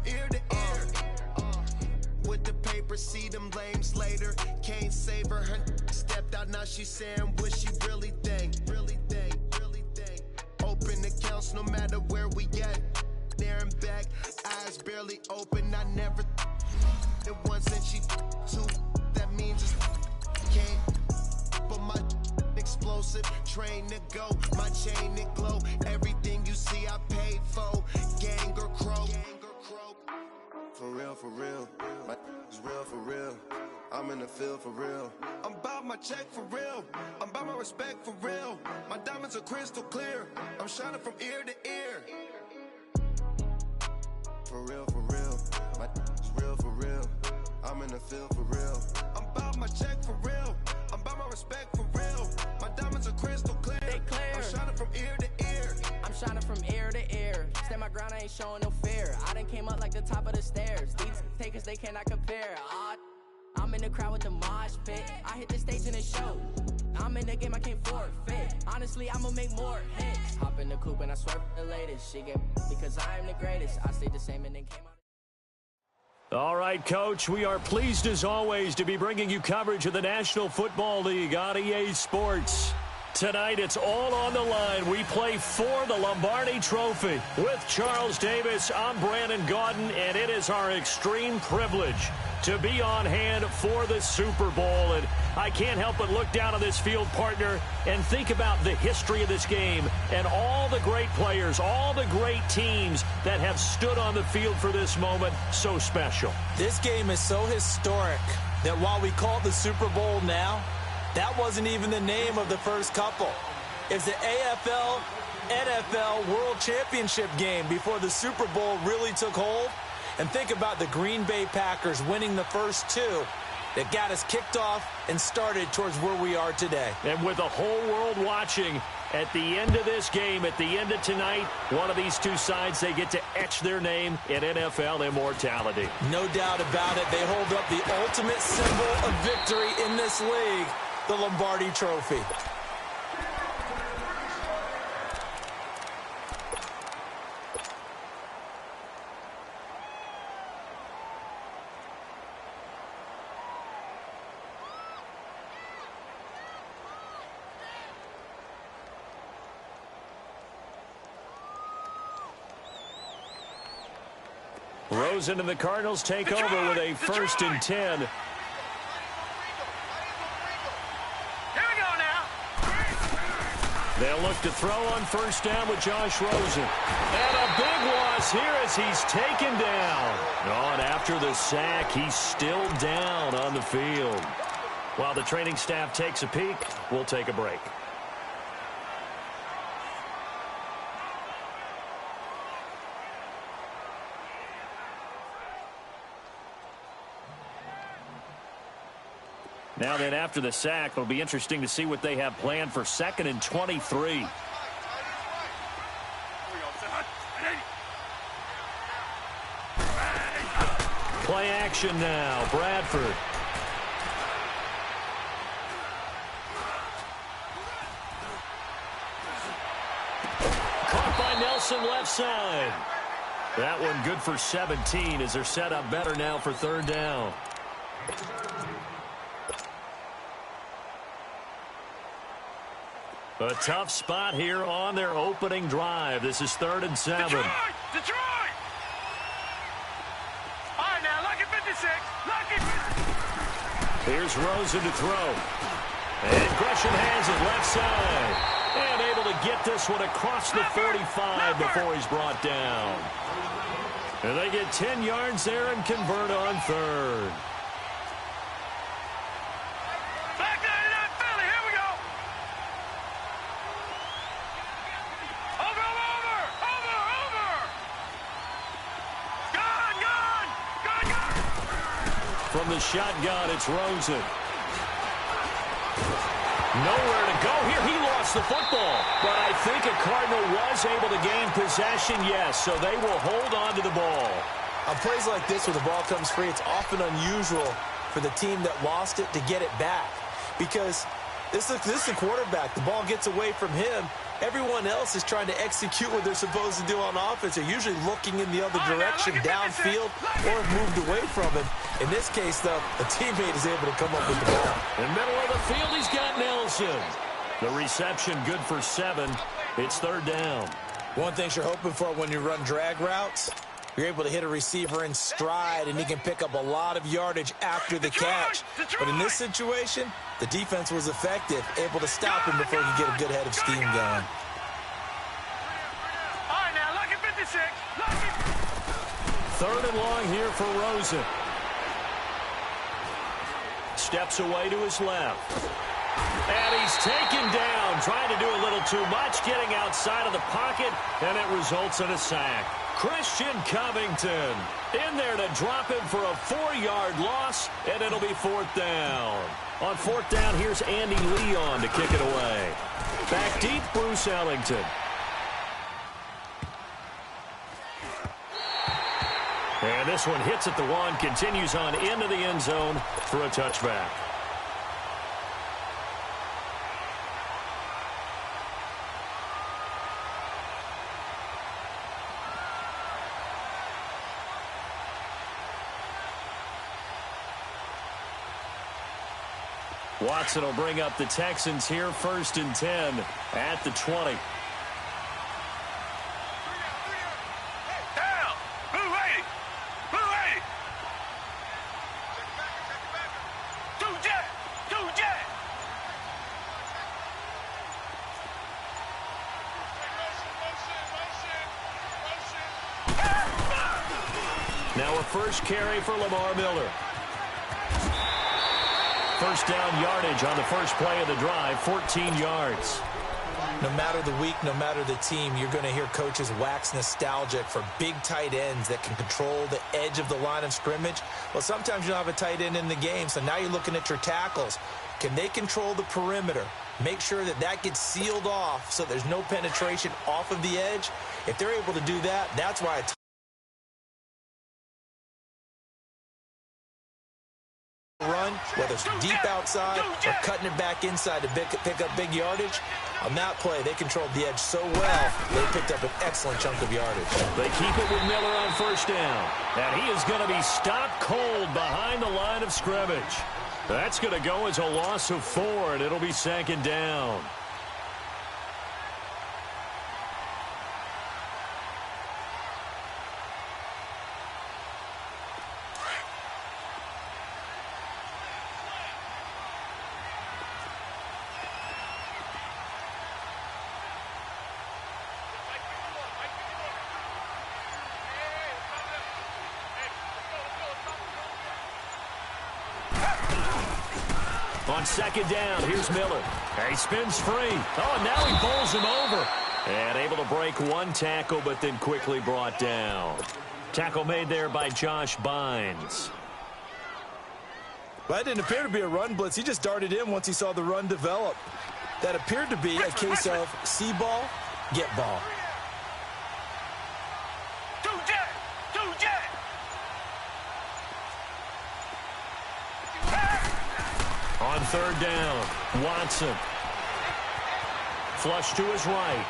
ear to ear. With the paper, see them lames later. Can't save her. Her stepped out, now she saying what she really think. Really think, really think. Open accounts no matter where we at. There and back, eyes barely open. I never it once and she two. That means it's can't. But my explosive, train to go. My chain to glow. Everything you see I paid for. Gang or crow. For real, for real. My is real for real. I'm in the field for real. I'm about my check for real. I'm about my respect for real. My diamonds are crystal clear. I'm shining from ear to ear. For real, for real. My is real for real. I'm in the field for real. I'm about my check for real. I'm about my respect for real. My diamonds are crystal clear. They clear. I'm shining from ear to ear. I'm shining from ear to ear. Stand my ground, I ain't showing no fear. I done came up like the top of the stairs. These takers, they cannot compare. I'm in the crowd with the mosh pit. I hit the stage in the show. I'm in the game, I can't forfeit. Honestly, I'ma make more hits. Hop in the coupe and I swerve the latest. She get because I am the greatest. I stayed the same and then came out. All right, Coach, we are pleased as always to be bringing you coverage of the National Football League on EA Sports. Tonight, it's all on the line. We play for the Lombardi Trophy. With Charles Davis, I'm Brandon Gaudin, and it is our extreme privilege to be on hand for the Super Bowl. And I can't help but look down on this field, partner, and think about the history of this game and all the great players, all the great teams that have stood on the field for this moment. So special. This game is so historic that while we call it the Super Bowl now, that wasn't even the name of the first couple. It's the AFL, NFL World Championship game before the Super Bowl really took hold. And think about the Green Bay Packers winning the first two that got us kicked off and started towards where we are today. And with the whole world watching, at the end of this game, at the end of tonight, one of these two sides, they get to etch their name in NFL immortality. No doubt about it. They hold up the ultimate symbol of victory in this league, the Lombardi Trophy. Rosen and the Cardinals take over with a 1st and 10. Here we go now. They'll look to throw on 1st down with Josh Rosen. And a big loss here as he's taken down. And after the sack, he's still down on the field. While the training staff takes a peek, we'll take a break. Now then, after the sack, it'll be interesting to see what they have planned for 2nd and 23. Play action now, Bradford. Caught by Nelson left side. That one good for 17 as they're set up better now for 3rd down. A tough spot here on their opening drive. This is 3rd and 7. Detroit! All right, now, lucky 56. Lucky 56. Here's Rosen to throw. And Gresham has it left side. And able to get this one across the 45 before he's brought down. And they get 10 yards there and convert on 3rd. From the shotgun, it's Rosen. Nowhere to go here. He lost the football. But I think a Cardinal was able to gain possession, yes. So they will hold on to the ball. On plays like this where the ball comes free, it's often unusual for the team that lost it to get it back. Because this is the quarterback. The ball gets away from him, Everyone else is trying to execute what they're supposed to do on offense. They're usually looking in the other direction, downfield, or have moved away from it. In this case, though, a teammate is able to come up with the ball. In the middle of the field, he's got Nelson. The reception good for 7. It's 3rd down. One thing you're hoping for when you run drag routes, you're able to hit a receiver in stride, and he can pick up a lot of yardage after the catch. But in this situation, the defense was effective, able to stop him before he could get a good head of steam going. All right, now, lucky 56. Lucky. 3rd and long here for Rosen. Steps away to his left. And he's taken down, trying to do a little too much, getting outside of the pocket, and it results in a sack. Christian Covington in there to drop him for a 4-yard loss, and it'll be 4th down. On 4th down, here's Andy Leon to kick it away. Back deep, Bruce Ellington. And this one hits at the 1, continues on into the end zone for a touchback. Watson will bring up the Texans here, 1st and 10 at the 20. Down. Blue 80. Blue 80. Two jet. Two jet. Now a first carry for Lamar Miller. 1st down yardage on the first play of the drive, 14 yards. No matter the week, no matter the team, you're going to hear coaches wax nostalgic for big tight ends that can control the edge of the line of scrimmage. Well, sometimes you don't have a tight end in the game, so now you're looking at your tackles. Can they control the perimeter? Make sure that that gets sealed off so there's no penetration off of the edge. If they're able to do that, that's why run, whether it's deep outside or cutting it back inside to pick up big yardage. On that play, they controlled the edge so well, they picked up an excellent chunk of yardage. They keep it with Miller on 1st down. And he is going to be stopped cold behind the line of scrimmage. That's going to go as a loss of 4, and it'll be 2nd down. On 2nd down, here's Miller. He spins free. Oh, and now he bowls him over. And able to break 1 tackle, but then quickly brought down. Tackle made there by Josh Bynes. Well, that didn't appear to be a run blitz. He just darted in once he saw the run develop. That appeared to be a case of see ball, get ball. Two jet. Two jet. On 3rd down, Watson. Flush to his right.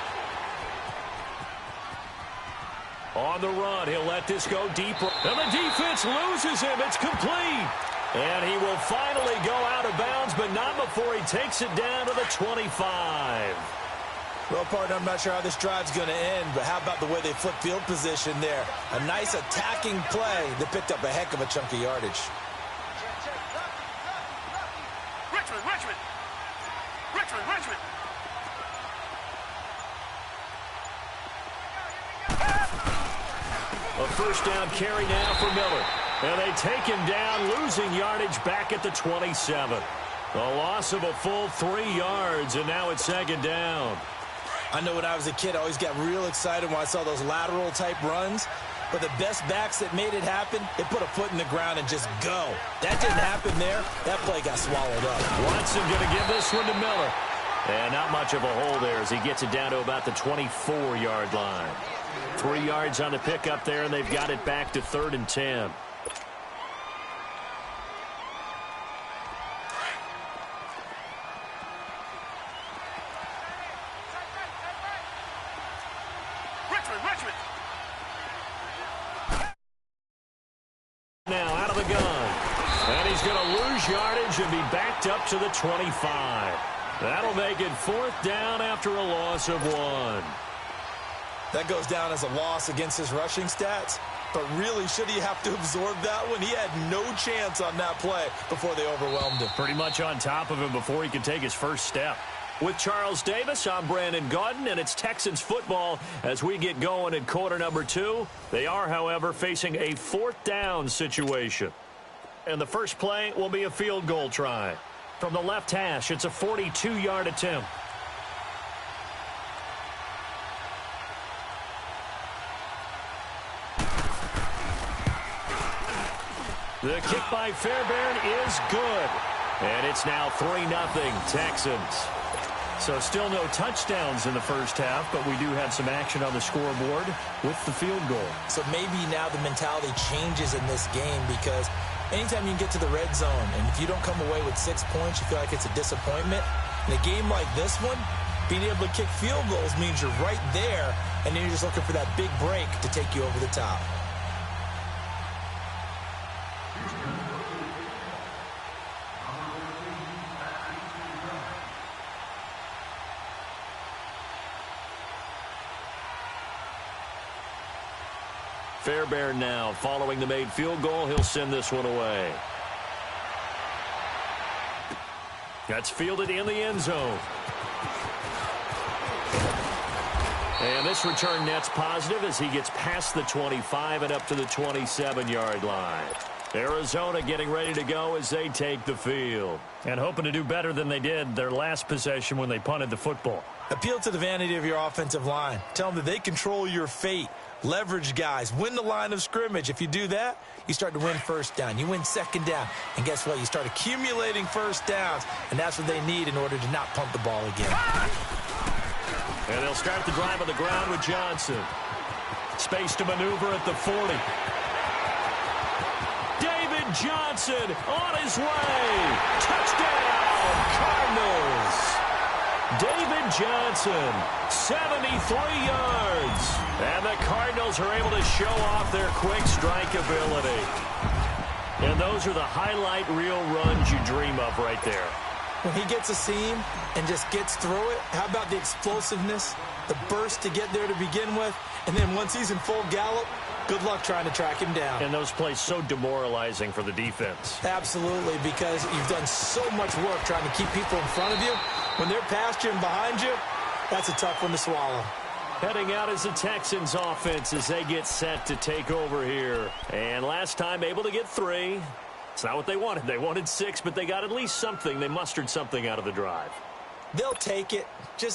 On the run, he'll let this go deeper. And the defense loses him. It's complete. And he will finally go out of bounds, but not before he takes it down to the 25. Well, partner, I'm not sure how this drive's going to end, but how about the way they flip field position there? A nice attacking play that picked up a heck of a chunk of yardage. Richmond. A 1st down carry now for Miller. And they take him down, losing yardage back at the 27. A loss of a full 3 yards, and now it's 2nd down. I know when I was a kid, I always got real excited when I saw those lateral-type runs. But the best backs that made it happen, they put a foot in the ground and just go. That didn't happen there. That play got swallowed up. Watson going to give this one to Miller. And not much of a hole there as he gets it down to about the 24-yard line. 3 yards on the pickup there, and they've got it back to 3rd and 10. Richmond. Now out of the gun. And he's going to lose yardage and be backed up to the 25. That'll make it 4th down after a loss of 1. That goes down as a loss against his rushing stats. But really, should he have to absorb that one? He had no chance on that play before they overwhelmed him. Pretty much on top of him before he could take his first step. With Charles Davis, I'm Brandon Gaudin, and it's Texans football as we get going in quarter number 2. They are, however, facing a 4th down situation. And the first play will be a field goal try. From the left hash, it's a 42-yard attempt. The kick by Fairbairn is good. And it's now 3-0 Texans. So still no touchdowns in the first half, but we do have some action on the scoreboard with the field goal. So maybe now the mentality changes in this game because anytime you can get to the red zone, and if you don't come away with 6 points, you feel like it's a disappointment. In a game like this one, being able to kick field goals means you're right there, and then you're just looking for that big break to take you over the top. Fairbairn now following the made field goal. He'll send this one away. That's fielded in the end zone. And this return net's positive as he gets past the 25 and up to the 27-yard line. Arizona getting ready to go as they take the field. And hoping to do better than they did their last possession when they punted the football. Appeal to the vanity of your offensive line. Tell them that they control your fate. Leverage guys. Win the line of scrimmage. If you do that, you start to win first down. You win second down. And guess what? You start accumulating first downs. And that's what they need in order to not punt the ball again. And they'll start the drive on the ground with Johnson. Space to maneuver at the 40. David Johnson on his way. Touchdown, Cardinals. David Johnson, 73 yards. And the Cardinals are able to show off their quick strike ability. And those are the highlight reel runs you dream of right there. When he gets a seam and just gets through it, how about the explosiveness, the burst to get there to begin with, and then once he's in full gallop, good luck trying to track him down. And those plays so demoralizing for the defense. Absolutely, because you've done so much work trying to keep people in front of you. When they're past you and behind you, that's a tough one to swallow. Heading out as the Texans offense as they get set to take over here. And last time able to get 3. It's not what they wanted. They wanted 6, but they got at least something. They mustered something out of the drive. They'll take it.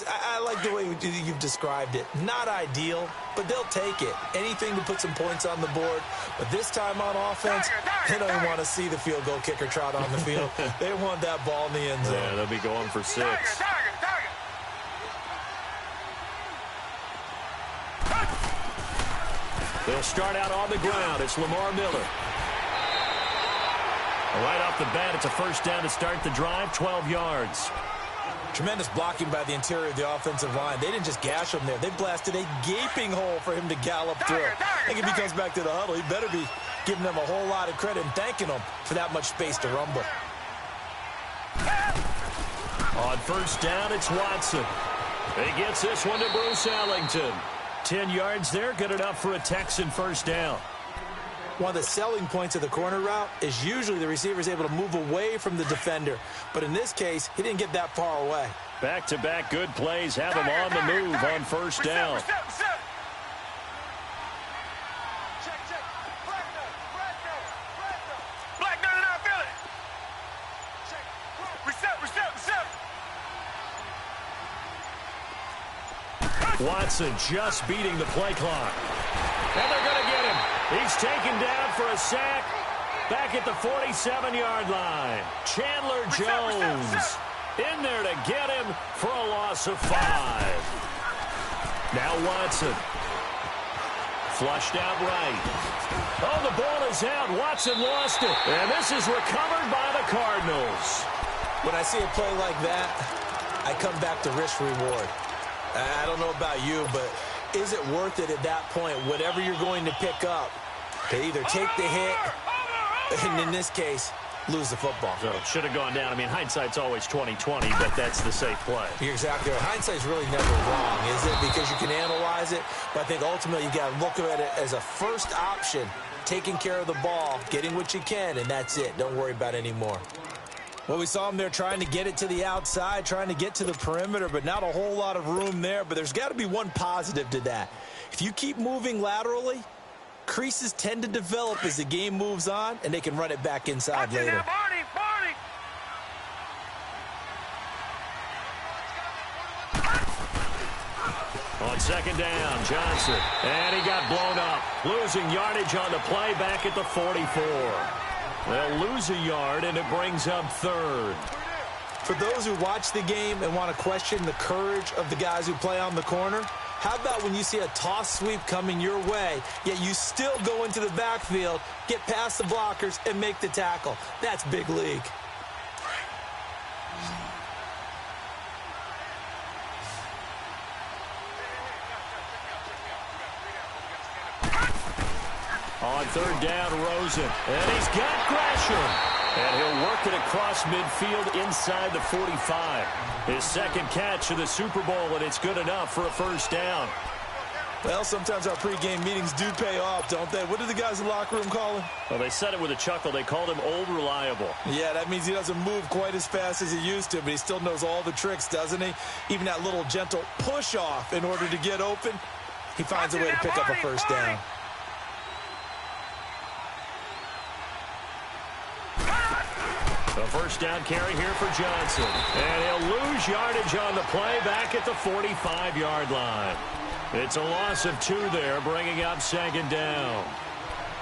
I like the way you've described it. Not ideal, but they'll take it. Anything to put some points on the board. But this time on offense, they don't even want to see the field goal kicker trot on the field. They want that ball in the end zone. Yeah, they'll be going for 6. They'll start out on the ground. It's Lamar Miller. Right off the bat, it's a first down to start the drive, 12 yards. Tremendous blocking by the interior of the offensive line. They didn't just gash him there. They blasted a gaping hole for him to gallop through. I think if he comes back to the huddle, he better be giving them a whole lot of credit and thanking them for that much space to rumble. On first down, it's Watson. He gets this one to Bruce Ellington. 10 yards there, good enough for a Texan first down. One of the selling points of the corner route is usually the receiver is able to move away from the defender. But in this case, he didn't get that far away. Back-to-back good plays have him on the move on first down. Watson just beating the play clock. And they're going to get him. He's taken down for a sack back at the 47-yard line. Chandler Jones in there to get him for a loss of 5. Now Watson. Flushed out right. Oh, the ball is out. Watson lost it. And this is recovered by the Cardinals. When I see a play like that, I come back to risk reward. I don't know about you, but is it worth it at that point, whatever you're going to pick up, to either take the hit, and in this case, lose the football. So it should have gone down. I mean, hindsight's always 20/20, but that's the safe play. You're exactly right. Hindsight's really never wrong, is it? Because you can analyze it, but I think ultimately you got to look at it as a first option, taking care of the ball, getting what you can, and that's it. Don't worry about any more. Well, we saw him there trying to get it to the outside, trying to get to the perimeter, but not a whole lot of room there. But there's got to be one positive to that. If you keep moving laterally, creases tend to develop as the game moves on, and they can run it back inside later. Now, Barney, Barney. On second down, Johnson. And he got blown up. Losing yardage on the play back at the 44. They'll lose a yard, and it brings up third. For those who watch the game and want to question the courage of the guys who play on the corner, how about when you see a toss sweep coming your way, yet you still go into the backfield, get past the blockers, and make the tackle? That's big league. On third down, Rosen. And he's got Gresham. And he'll work it across midfield inside the 45. His second catch of the Super Bowl, and it's good enough for a first down. Well, sometimes our pregame meetings do pay off, don't they? What did the guys in the locker room call him? Well, they said it with a chuckle. They called him Old Reliable. Yeah, that means he doesn't move quite as fast as he used to, but he still knows all the tricks, doesn't he? Even that little gentle push-off in order to get open, he finds a way to pick up a first down. The first down carry here for Johnson. And he'll lose yardage on the play back at the 45-yard line. It's a loss of 2 there, bringing up second down.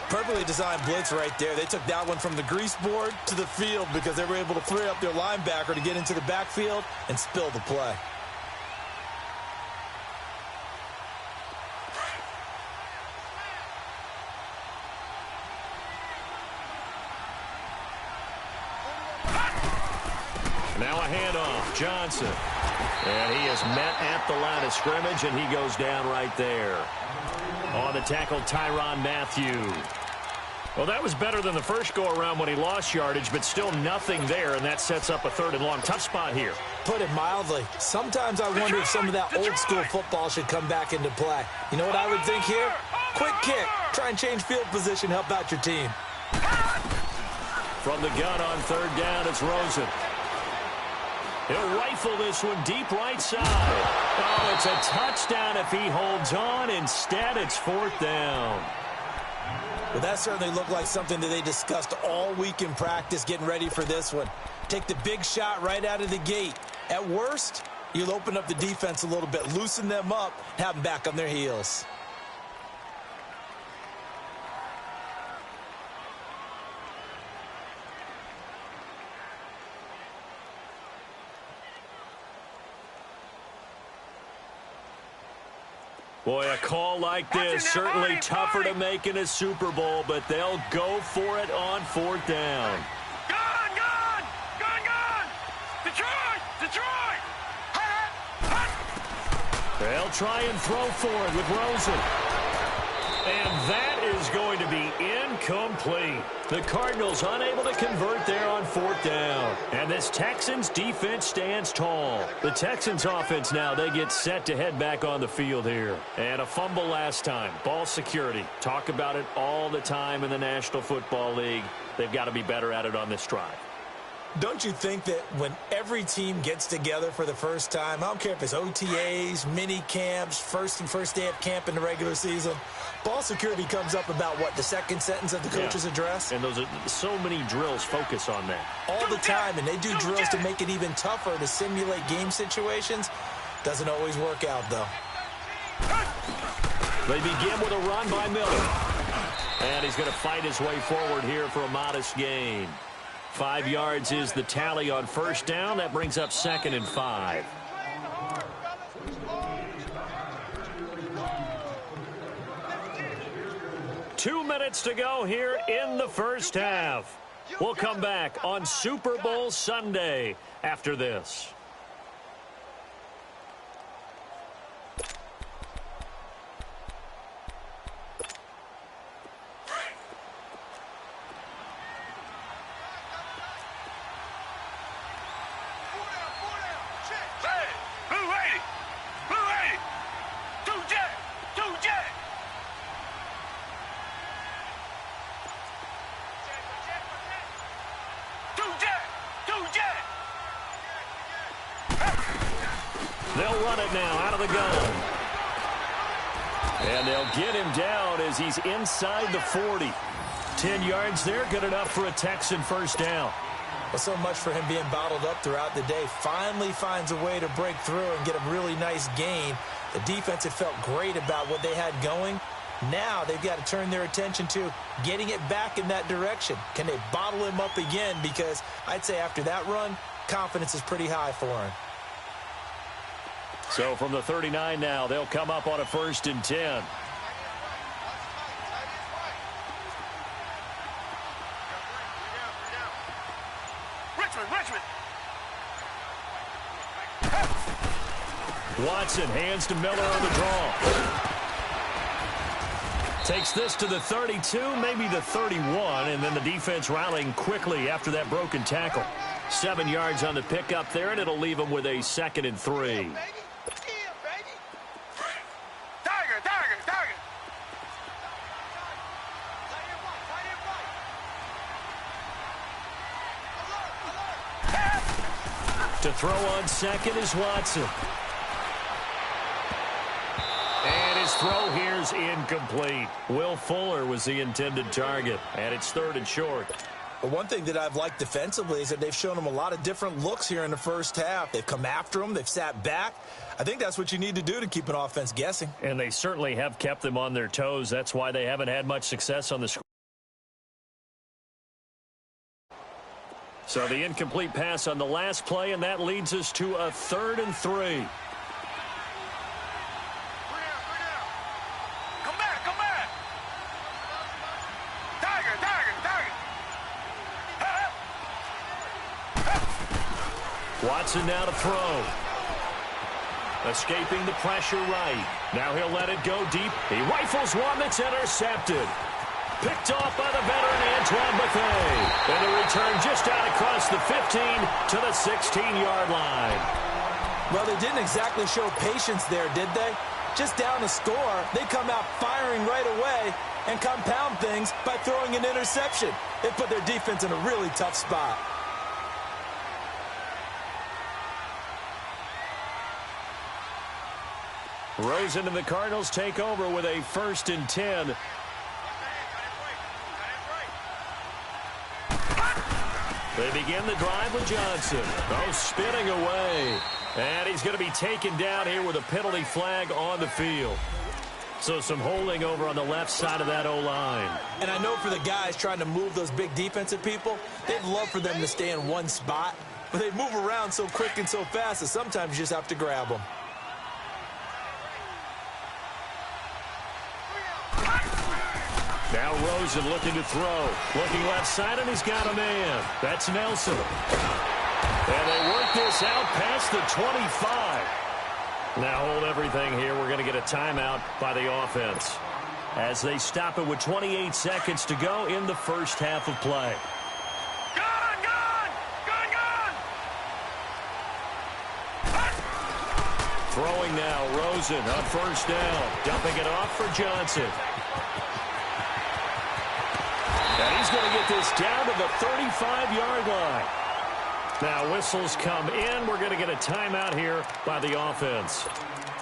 Perfectly designed blitz right there. They took that one from the grease board to the field because they were able to free up their linebacker to get into the backfield and spill the play. Now a handoff, Johnson. And he is met at the line of scrimmage, and he goes down right there. On the tackle, Tyrann Mathieu. Well, that was better than the first go-around when he lost yardage, but still nothing there, and that sets up a third and long. Tough spot here. Put it mildly. Sometimes I wonder if some of that old-school football should come back into play. You know what I would think here? Quick kick. Try and change field position. Help out your team. From the gun on third down, it's Rosen. He'll rifle this one deep right side. Oh, it's a touchdown if he holds on. Instead, it's fourth down. Well, that certainly looked like something that they discussed all week in practice getting ready for this one. Take the big shot right out of the gate. At worst, you'll open up the defense a little bit, loosen them up, have them back on their heels. Boy, a call like this, certainly tougher to make in a Super Bowl, but they'll go for it on fourth down. Gone, gone, gone, gone. Detroit, Detroit. They'll try and throw for it with Rosen. And that is going to be incomplete. The Cardinals unable to convert there on fourth down. And this Texans defense stands tall. The Texans offense now, they get set to head back on the field here. And a fumble last time. Ball security. Talk about it all the time in the National Football League. They've got to be better at it on this drive. Don't you think that when every team gets together for the first time, I don't care if it's OTAs, mini camps, first day of camp in the regular season, ball security comes up about, what, the second sentence of the coach's address? And those are so many drills focus on that. All the time, and they do drills to make it even tougher to simulate game situations. Doesn't always work out, though. They begin with a run by Miller. And he's going to fight his way forward here for a modest gain. 5 yards is the tally on first down. That brings up second and 5. Two minutes to go here in the first half. We'll come back on Super Bowl Sunday after this. it now out of the gun. And they'll get him down as he's inside the 40. 10 yards there, good enough for a Texan first down. Well, so much for him being bottled up throughout the day. Finally finds a way to break through and get a really nice gain. The defense had felt great about what they had going. Now they've got to turn their attention to getting it back in that direction. Can they bottle him up again? Because I'd say after that run, confidence is pretty high for him. So from the 39 now, they'll come up on a 1st and 10. Richmond. Watson hands to Miller on the draw. Takes this to the 32, maybe the 31, and then the defense rallying quickly after that broken tackle. 7 yards on the pickup there, and it'll leave them with a 2nd and 3. To throw on second is Watson. And his throw here's incomplete. Will Fuller was the intended target, and it's 3rd and short. But one thing that I've liked defensively is that they've shown him a lot of different looks here in the first half. They've come after him. They've sat back. I think that's what you need to do to keep an offense guessing. And they certainly have kept them on their toes. That's why they haven't had much success on the score. So the incomplete pass on the last play, and that leads us to a 3rd and 3. Come back. Tiger. Watson now to throw. Escaping the pressure right. Now he'll let it go deep. He rifles one that's intercepted. Picked off by the veteran Antoine Bethea. And the return just out across the 15 to the 16-yard line. Well, they didn't exactly show patience there, did they? Just down a score, they come out firing right away and compound things by throwing an interception. They put their defense in a really tough spot. Rosen and the Cardinals take over with a 1st and 10. They begin the drive with Johnson. Oh, spinning away. And he's going to be taken down here with a penalty flag on the field. So some holding over on the left side of that O-line. And I know for the guys trying to move those big defensive people, they'd love for them to stay in one spot. But they move around so quick and so fast that sometimes you just have to grab them. Now Rosen looking to throw. Looking left side, and he's got a man. That's Nelson. And they work this out past the 25. Now hold everything here. We're going to get a timeout by the offense as they stop it with 28 seconds to go in the first half of play. Throwing now, Rosen on 1st down. Dumping it off for Johnson. And he's going to get this down to the 35-yard line. Now whistles come in. We're going to get a timeout here by the offense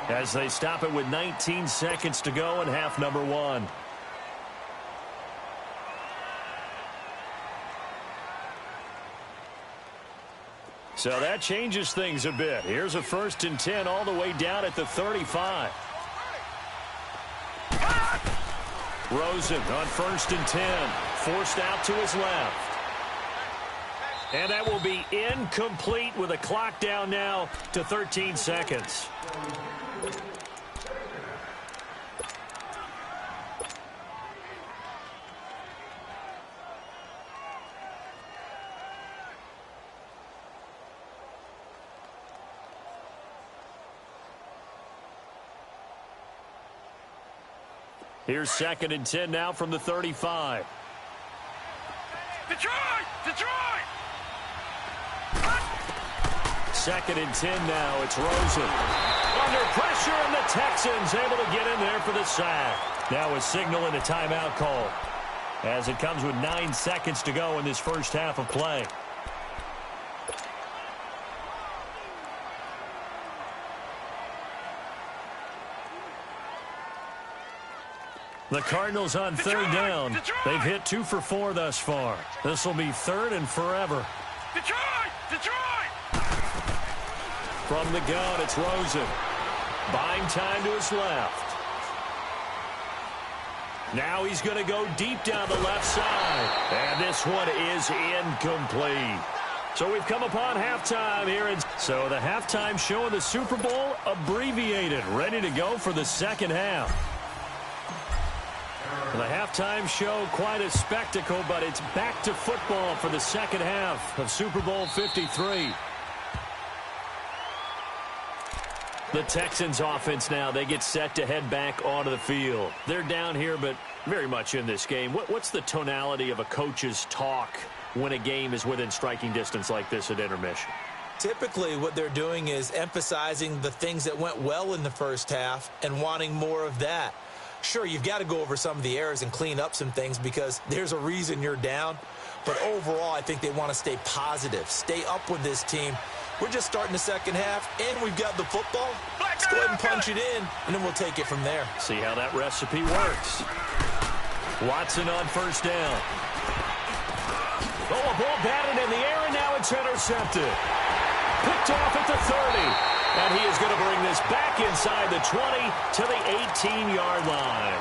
as they stop it with 19 seconds to go in half number 1. So that changes things a bit. Here's a 1st and 10 all the way down at the 35. Rosen on 1st and 10. Forced out to his left. And that will be incomplete with a clock down now to 13 seconds. Here's 2nd and 10 now from the 35. Detroit! 2nd and 10 now. It's Rosen. Under pressure, and the Texans able to get in there for the sack. Now a signal and a timeout call as it comes with 9 seconds to go in this first half of play. The Cardinals on third down. Detroit! They've hit 2 for 4 thus far. This will be third and forever. Detroit! Detroit! From the gun, it's Rosen. Buying time to his left. Now he's going to go deep down the left side. And this one is incomplete. So we've come upon halftime here. So the halftime show of the Super Bowl abbreviated, ready to go for the second half. The halftime show, quite a spectacle, but it's back to football for the second half of Super Bowl 53. The Texans offense now, they get set to head back onto the field. They're down here, but very much in this game. What's the tonality of a coach's talk when a game is within striking distance like this at intermission? Typically, what they're doing is emphasizing the things that went well in the first half and wanting more of that. Sure, you've got to go over some of the errors and clean up some things because there's a reason you're down. But overall, I think they want to stay positive, stay up with this team. We're just starting the second half, and we've got the football. Let's go ahead and punch it in, and then we'll take it from there. See how that recipe works. Watson on first down. Oh, a ball batted in the air, and now it's intercepted. Picked off at the 30. And he is going to bring this back inside the 20 to the 18-yard line.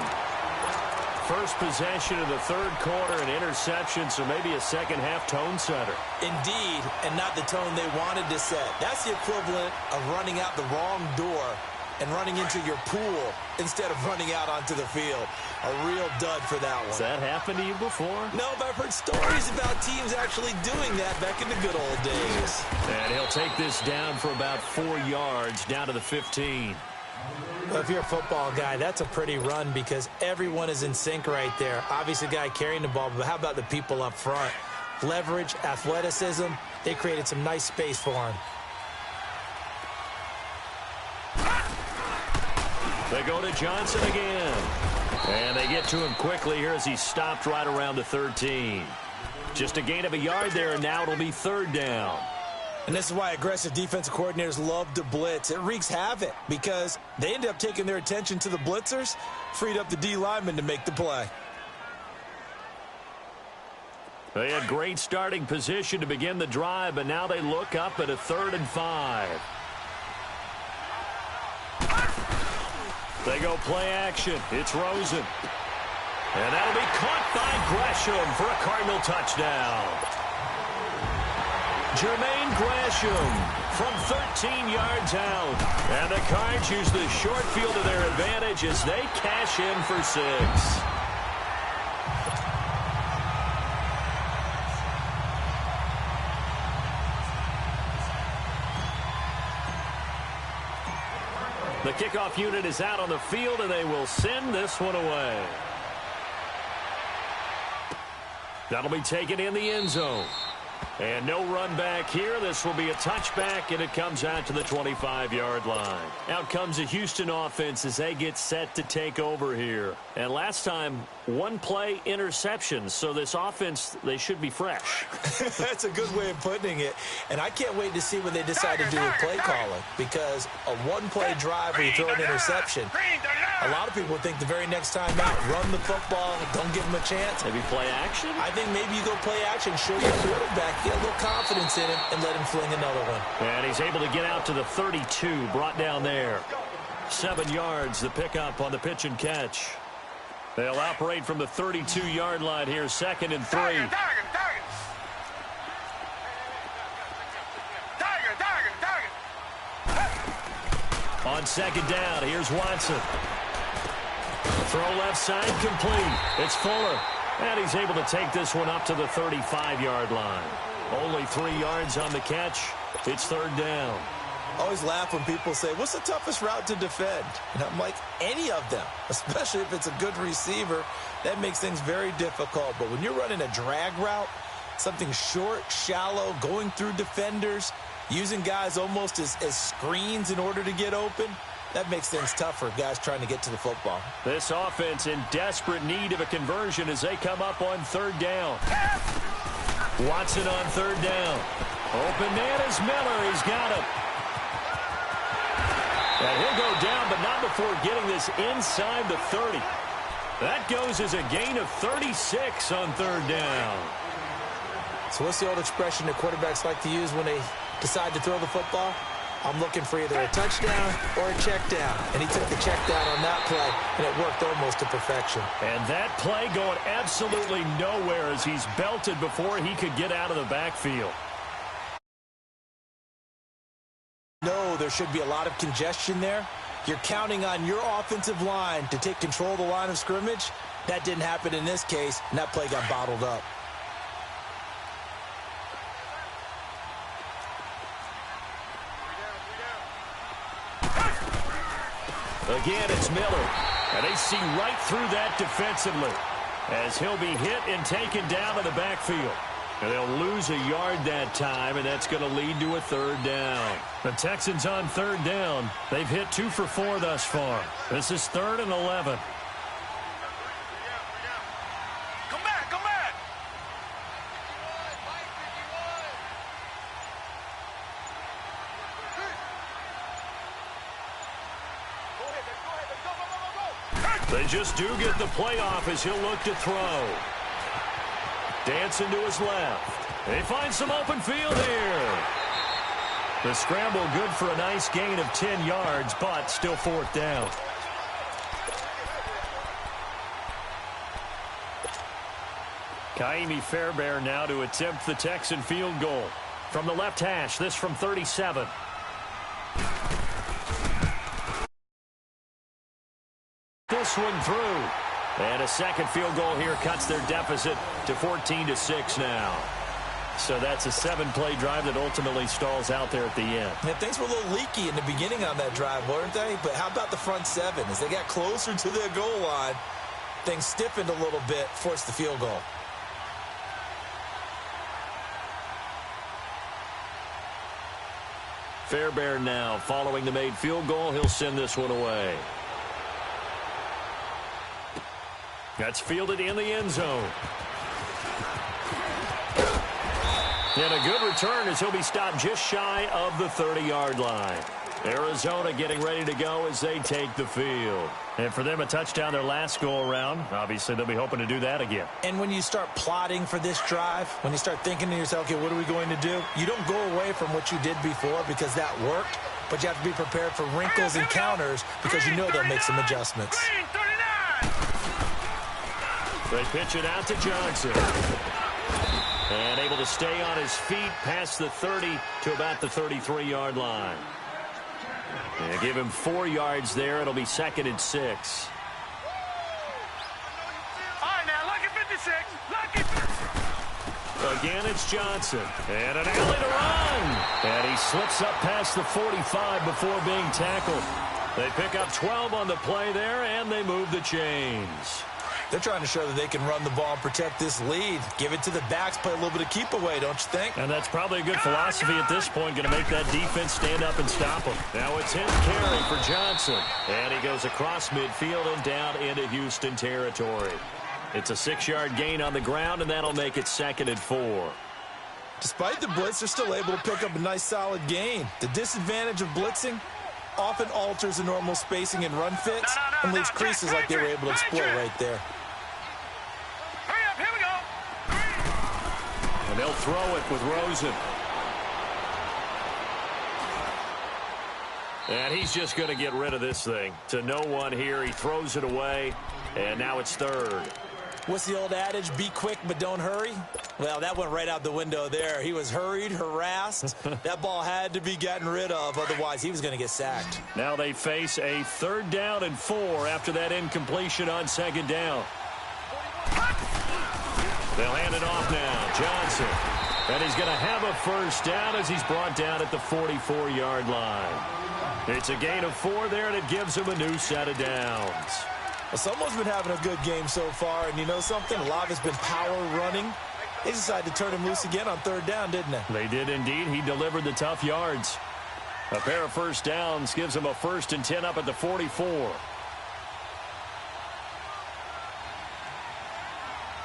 First possession of the third quarter, an interception, so maybe a second-half tone setter. Indeed, and not the tone they wanted to set. That's the equivalent of running out the wrong door and running into your pool instead of running out onto the field. A real dud for that one. Has that happened to you before? No, but I've heard stories about teams actually doing that back in the good old days. And he'll take this down for about 4 yards, down to the 15. Well, if you're a football guy, that's a pretty run because everyone is in sync right there. Obviously, the guy carrying the ball, but how about the people up front? Leverage, athleticism, they created some nice space for him. They go to Johnson again. And they get to him quickly here as he stopped right around the 13. Just a gain of a yard there, and now it'll be third down. And this is why aggressive defensive coordinators love to blitz. It wreaks havoc because they end up taking their attention to the blitzers, freed up the D lineman to make the play. They had great starting position to begin the drive, but now they look up at a 3rd and 5. They go play action. It's Rosen. And that'll be caught by Gresham for a Cardinal touchdown. Jermaine Gresham from 13 yards out. And the Cards use the short field to their advantage as they cash in for 6. The kickoff unit is out on the field, and they will send this one away. That'll be taken in the end zone. And no run back here. This will be a touchback, and it comes out to the 25-yard line. Out comes the Houston offense as they get set to take over here. And last time, 1-play interceptions. So this offense, they should be fresh. That's a good way of putting it. And I can't wait to see when they decide to do a play calling. Because a 1-play drive where you throw an interception, a lot of people think the very next time out, run the football, don't give them a chance. Maybe play action? I think maybe you go play action, show your quarterback, get a little confidence in him, and let him fling another one. And he's able to get out to the 32, brought down there. 7 yards, the pickup on the pitch and catch. They'll operate from the 32-yard line here, 2nd and 3. On 2nd down, here's Watson. Throw left side, complete. It's Fuller. And he's able to take this one up to the 35-yard line. Only 3 yards on the catch. It's 3rd down. I always laugh when people say, what's the toughest route to defend? And I'm like, any of them, especially if it's a good receiver. That makes things very difficult. But when you're running a drag route, something short, shallow, going through defenders, using guys almost as screens in order to get open, that makes things tough for guys trying to get to the football. This offense in desperate need of a conversion as they come up on 3rd down. Watson on 3rd down. Open man is Miller. He's got him. And he'll go down, but not before getting this inside the 30. That goes as a gain of 36 on third down. So what's the old expression that quarterbacks like to use when they decide to throw the football? I'm looking for either a touchdown or a check down. And he took the check down on that play, and it worked almost to perfection. And that play going absolutely nowhere as he's belted before he could get out of the backfield. No, there should be a lot of congestion there. You're counting on your offensive line to take control of the line of scrimmage. That didn't happen in this case, and that play got bottled up. Again, it's Miller. And they see right through that defensively as he'll be hit and taken down in the backfield. And they'll lose a yard that time, and that's going to lead to a third down. The Texans on third down. They've hit 2 for 4 thus far. This is 3rd and 11. Come back, come back. They just do get the playoff as he'll look to throw. Dancing to his left. They find some open field here. The scramble good for a nice gain of 10 yards, but still 4th down. Kaimi Fairbairn now to attempt the Texan field goal. From the left hash, this from 37. This one through. And a second field goal here cuts their deficit to 14-6 now. So that's a 7-play drive that ultimately stalls out there at the end. Yeah, things were a little leaky in the beginning on that drive, weren't they? But how about the front 7? As they got closer to their goal line, things stiffened a little bit, forced the field goal. Fairbairn now following the made field goal. He'll send this one away. That's fielded in the end zone. And a good return as he'll be stopped just shy of the 30-yard line. Arizona getting ready to go as they take the field. And for them, a touchdown their last go-around. Obviously, they'll be hoping to do that again. And when you start plotting for this drive, when you start thinking to yourself, okay, what are we going to do? You don't go away from what you did before because that worked, but you have to be prepared for wrinkles and counters because you know they'll make some adjustments. They pitch it out to Johnson. And able to stay on his feet past the 30 to about the 33-yard line. And give him 4 yards there. It'll be 2nd and 6. All right, now, lucky 56. Lucky. Again, it's Johnson. And an alley to run. And he slips up past the 45 before being tackled. They pick up 12 on the play there, and they move the chains. They're trying to show that they can run the ball and protect this lead. Give it to the backs, play a little bit of keep away, don't you think? And that's probably a good philosophy at this point, going to make that defense stand up and stop them. Now it's his carry for Johnson. And he goes across midfield and down into Houston territory. It's a 6-yard gain on the ground, and that'll make it 2nd and 4. Despite the blitz, they're still able to pick up a nice solid gain. The disadvantage of blitzing often alters the normal spacing and run fits and leaves creases like they were able to exploit right there. Hurry up, here we go. And they'll throw it with Rosen. And he's just going to get rid of this thing. To no one here. He throws it away, and now it's 3rd. What's the old adage? Be quick, but don't hurry. Well, that went right out the window there. He was hurried, harassed. That ball had to be gotten rid of. Otherwise, he was going to get sacked. Now they face a 3rd down and 4 after that incompletion on 2nd down. They'll hand it off now. Johnson. And he's going to have a 1st down as he's brought down at the 44-yard line. It's a gain of 4 there, and it gives him a new set of downs. Well, someone's been having a good game so far, and you know something? A lot of it's been power running. They decided to turn him loose again on 3rd down, didn't they? They did indeed. He delivered the tough yards. A pair of 1st downs gives him a 1st and 10 up at the 44. All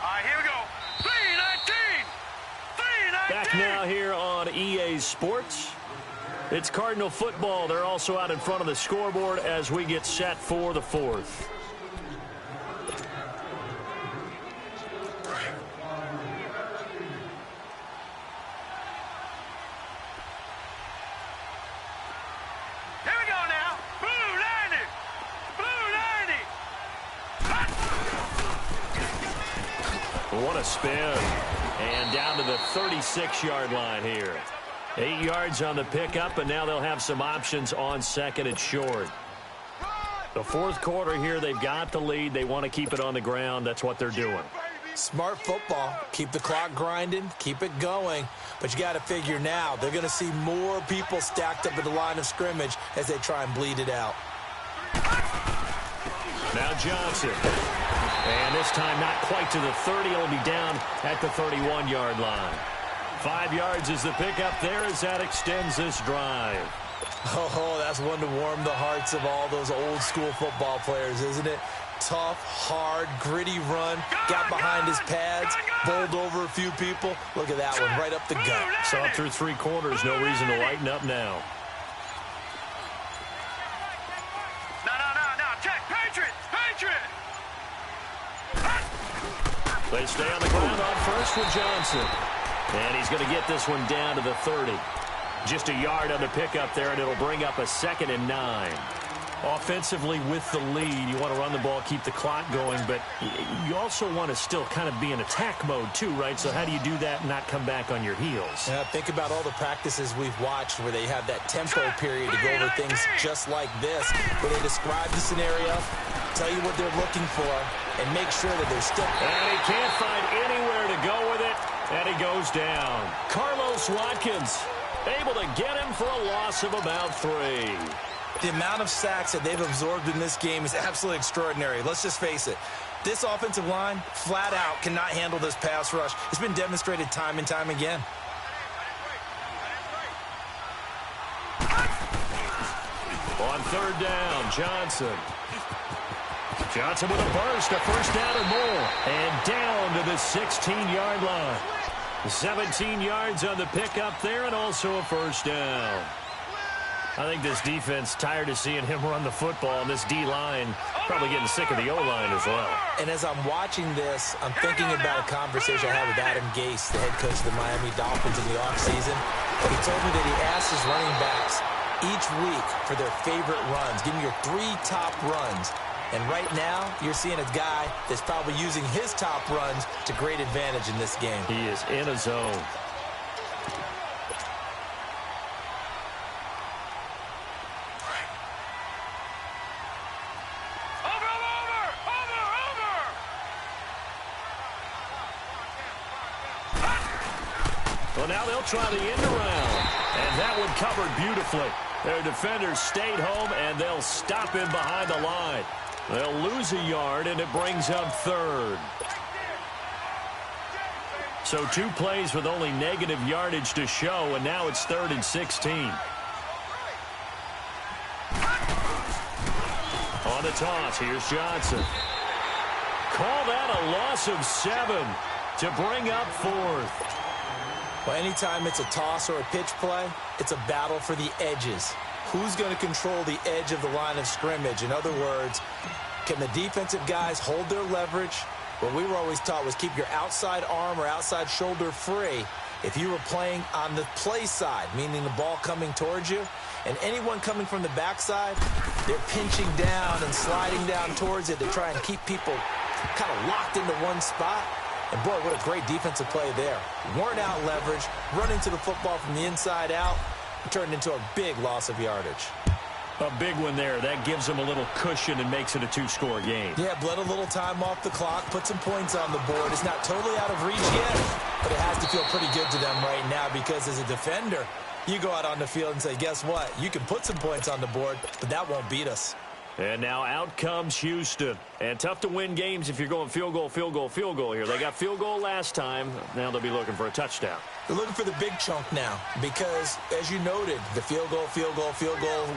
right, here we go. 3:19. 3:19. Back now here on EA Sports. It's Cardinal football. They're also out in front of the scoreboard as we get set for the 4th. What a spin. And down to the 36-yard line here. 8 yards on the pickup, and now they'll have some options on second and short. The fourth quarter here, they've got the lead. They want to keep it on the ground. That's what they're doing. Smart football. Keep the clock grinding. Keep it going. But you got to figure now they're going to see more people stacked up at the line of scrimmage as they try and bleed it out. Now Johnson. And this time not quite to the 30. It'll be down at the 31-yard line. 5 yards is the pickup there as that extends this drive. Oh, that's one to warm the hearts of all those old-school football players, isn't it? Tough, hard, gritty run. Got behind his pads, bowled over a few people. Look at that one, right up the gut. So up through 3 quarters, no reason to lighten up now. No. Check. Patriot. They stay on the ground on first with Johnson. And he's going to get this one down to the 30. Just a yard on the pickup there, and it'll bring up a 2nd and 9. Offensively with the lead, you want to run the ball, keep the clock going, but you also want to still kind of be in attack mode too, right? So how do you do that and not come back on your heels? Yeah, think about all the practices we've watched where they have that tempo period to go over things just like this, where they describe the scenario, tell you what they're looking for, and make sure that they're still... And he can't find anywhere to go with it, and he goes down. Carlos Watkins able to get him for a loss of about 3. The amount of sacks that they've absorbed in this game is absolutely extraordinary. Let's just face it. This offensive line, flat out, cannot handle this pass rush. It's been demonstrated time and time again. On 3rd down, Johnson. Johnson with a burst, a first down or more. And down to the 16-yard line. 17 yards on the pickup there, and also a first down. I think this defense tired of seeing him run the football, and this D-line probably getting sick of the O-line as well. And as I'm watching this, I'm thinking about a conversation I had with Adam Gase, the head coach of the Miami Dolphins in the offseason. He told me that he asked his running backs each week for their favorite runs. Give me your 3 top runs. And right now, you're seeing a guy that's probably using his top runs to great advantage in this game. He is in a zone. Well, now they'll try the end around, and that one covered beautifully. Their defenders stayed home, and they'll stop him behind the line. They'll lose a yard, and it brings up 3rd. So 2 plays with only negative yardage to show, and now it's 3rd and 16. On the toss, here's Johnson. Call that a loss of 7 to bring up 4th. Well, anytime it's a toss or a pitch play, it's a battle for the edges. Who's going to control the edge of the line of scrimmage? In other words, can the defensive guys hold their leverage? What we were always taught was keep your outside arm or outside shoulder free if you were playing on the play side, meaning the ball coming towards you. And anyone coming from the backside, they're pinching down and sliding down towards it to try and keep people kind of locked into one spot. And, boy, what a great defensive play there. Worn out leverage, running to the football from the inside out, turned into a big loss of yardage. A big one there. That gives them a little cushion and makes it a 2-score game. Yeah, bled a little time off the clock, put some points on the board. It's not totally out of reach yet, but it has to feel pretty good to them right now because as a defender, you go out on the field and say, guess what? You can put some points on the board, but that won't beat us. And now out comes Houston. And tough to win games if you're going field goal here. They got field goal last time. Now they'll be looking for a touchdown. They're looking for the big chunk now because, as you noted, the field goal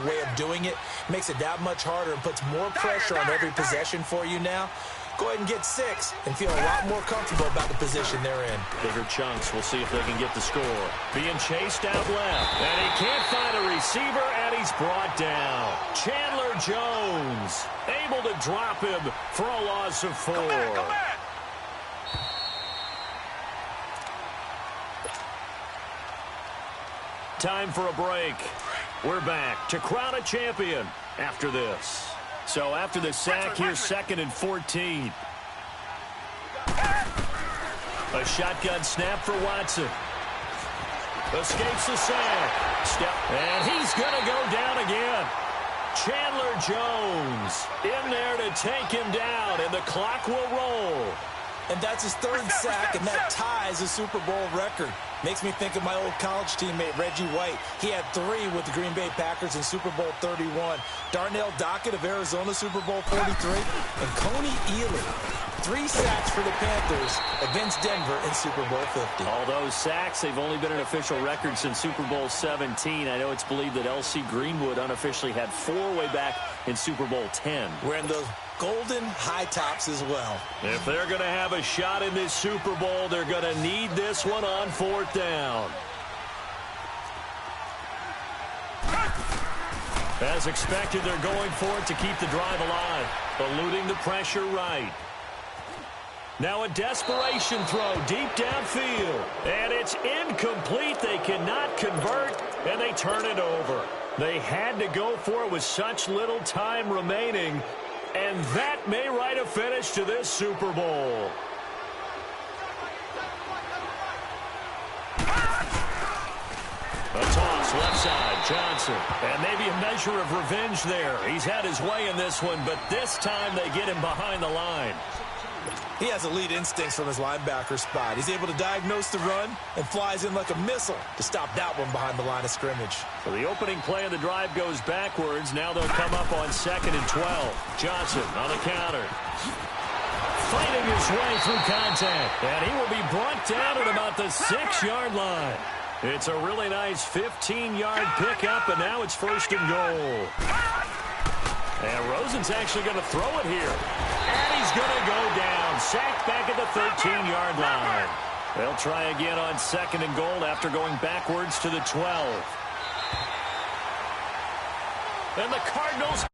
way of doing it makes it that much harder and puts more pressure on every possession for you now. Go ahead and get 6 and feel a lot more comfortable about the position they're in. Bigger chunks. We'll see if they can get the score. Being chased out left. And he can't find a receiver, and he's brought down. Chandler Jones able to drop him for a loss of 4. Come back. Time for a break. We're back to crown a champion after this. So after the sack, here's 2nd and 14. A shotgun snap for Watson. Escapes the sack. And he's going to go down again. Chandler Jones in there to take him down, and the clock will roll. And that's his third sack, and that ties a Super Bowl record. Makes me think of my old college teammate, Reggie White. He had 3 with the Green Bay Packers in Super Bowl 31. Darnell Dockett of Arizona, Super Bowl 43. And Coney Ealy, 3 sacks for the Panthers against Denver in Super Bowl 50. All those sacks, they've only been an official record since Super Bowl 17. I know it's believed that L.C. Greenwood unofficially had 4 way back in Super Bowl 10. Wearing those golden high tops as well. If they're going to have a shot in this Super Bowl, they're going to need this one on 4th down. As expected, they're going for it to keep the drive alive, eluding the pressure right. Now a desperation throw deep downfield, and it's incomplete. They cannot convert, and they turn it over. They had to go for it with such little time remaining, and that may write a finish to this Super Bowl. A toss left side, Johnson. And maybe a measure of revenge there. He's had his way in this one, but this time they get him behind the line. He has elite instincts from his linebacker spot. He's able to diagnose the run and flies in like a missile to stop that one behind the line of scrimmage. So the opening play of the drive goes backwards. Now they'll come up on 2nd and 12. Johnson on the counter. Fighting his way through contact. And he will be brought down at about the 6-yard line. It's a really nice 15-yard pickup, and now it's 1st and goal. And Rosen's actually going to throw it here. And he's going to go down. Sacked back at the 13-yard line. They'll try again on 2nd and goal after going backwards to the 12. And the Cardinals